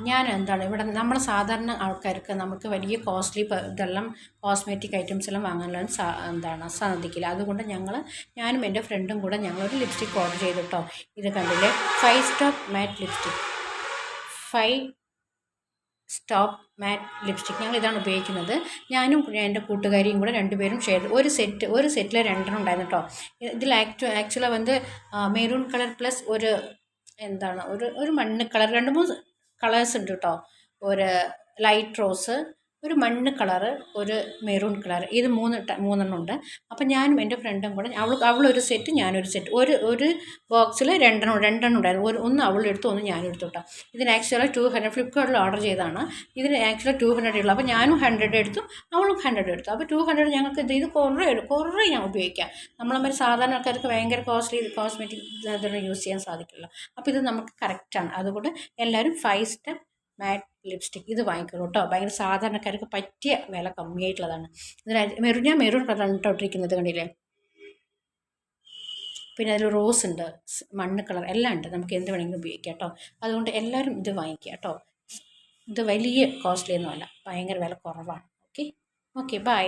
ഞാൻ എന്താണ് ഇവിടെ നമ്മൾ സാധാരണ ആൾക്കാർക്ക് നമുക്ക് വലിയ കോസ്റ്റ്ലി ഇതെല്ലാം കോസ്മെറ്റിക് ഐറ്റംസ് എല്ലാം വാങ്ങാനുള്ള എന്താണ് സാധിക്കില്ല. അതുകൊണ്ട് ഞാനും എൻ്റെ ഫ്രണ്ടും കൂടെ ഞങ്ങളൊരു ലിപ്സ്റ്റിക് ഓർഡർ ചെയ്തു കേട്ടോ. ഇത് കണ്ടില്ലേ, 5 മാറ്റ് ലിപ്സ്റ്റിക്, 5 ലിപ്സ്റ്റിക് ഞങ്ങൾ ഇതാണ് ഉപയോഗിക്കുന്നത്. ഞാനും എൻ്റെ കൂട്ടുകാരിയും കൂടെ രണ്ടുപേരും ഷെയർ ഒരു സെറ്റിൽ 2 ഉണ്ടായിരുന്നു കേട്ടോ. ഇതിൽ ആക്ച്വലി മെറൂൺ കളർ പ്ലസ് എന്താണ് ഒരു മണ്ണ് കളർ, 2-3 കളേഴ്സ് ഉണ്ട് കേട്ടോ. ഒരു ലൈറ്റ് റോസ്, ഒരു മണ്ണ് കളറ്, ഒരു മെറൂൺ കളർ, ഇത് മൂന്നെണ്ണം ഉണ്ട്. അപ്പം ഞാനും എൻ്റെ ഫ്രണ്ടും കൂടെ അവളൊരു സെറ്റ് ഞാനൊരു സെറ്റ്, ഒരു ബോക്സിൽ രണ്ടെണ്ണം ഉണ്ടായിരുന്നു. ഒന്ന് അവളെടുത്തു, ഒന്ന് ഞാനും എടുത്തു കേട്ടോ. ഇതിന് ആക്ച്വലി 200 ഫ്ലിപ്കാർട്ടിൽ ഓർഡർ ചെയ്തതാണ്. ഇതിന് ആക്ച്വലി 200 ഉള്ളൂ. അപ്പോൾ ഞാനും 100 എടുത്തു, അവളും 100 എടുത്തു. അപ്പോൾ 200 ഞങ്ങൾക്ക് ഇത് കുറേ ഞാൻ ഉപയോഗിക്കാം. നമ്മളമ്മ സാധാരണ ആൾക്കാർക്ക് ഭയങ്കര കോസ്റ്റ്ലി കോസ്മെറ്റിക് ഇതൊന്നും യൂസ് ചെയ്യാൻ സാധിക്കില്ല. അപ്പോൾ ഇത് നമുക്ക് കറക്റ്റാണ്. അതുകൊണ്ട് എല്ലാവരും 5 മാറ്റ് ലിപ്സ്റ്റിക് ഇത് വാങ്ങിക്കണം കേട്ടോ. ഭയങ്കര സാധാരണക്കാർക്ക് പറ്റിയ വില കമ്മിയായിട്ടുള്ളതാണ്. ഞാൻ മെറൂൺ കളറാണ് ഇട്ടിരിക്കുന്നത്, കണ്ടില്ലേ. പിന്നെ അതിൽ റോസ് ഉണ്ട്, മണ്ണ് കളർ എല്ലാം ഉണ്ട്. നമുക്ക് എന്ത് വേണമെങ്കിലും ഉപയോഗിക്കാം കേട്ടോ. അതുകൊണ്ട് എല്ലാവരും ഇത് വാങ്ങിക്കുക കേട്ടോ. ഇത് വലിയ കോസ്റ്റ്ലി ഒന്നുമല്ല, ഭയങ്കര വില കുറവാണ്. Okay bye.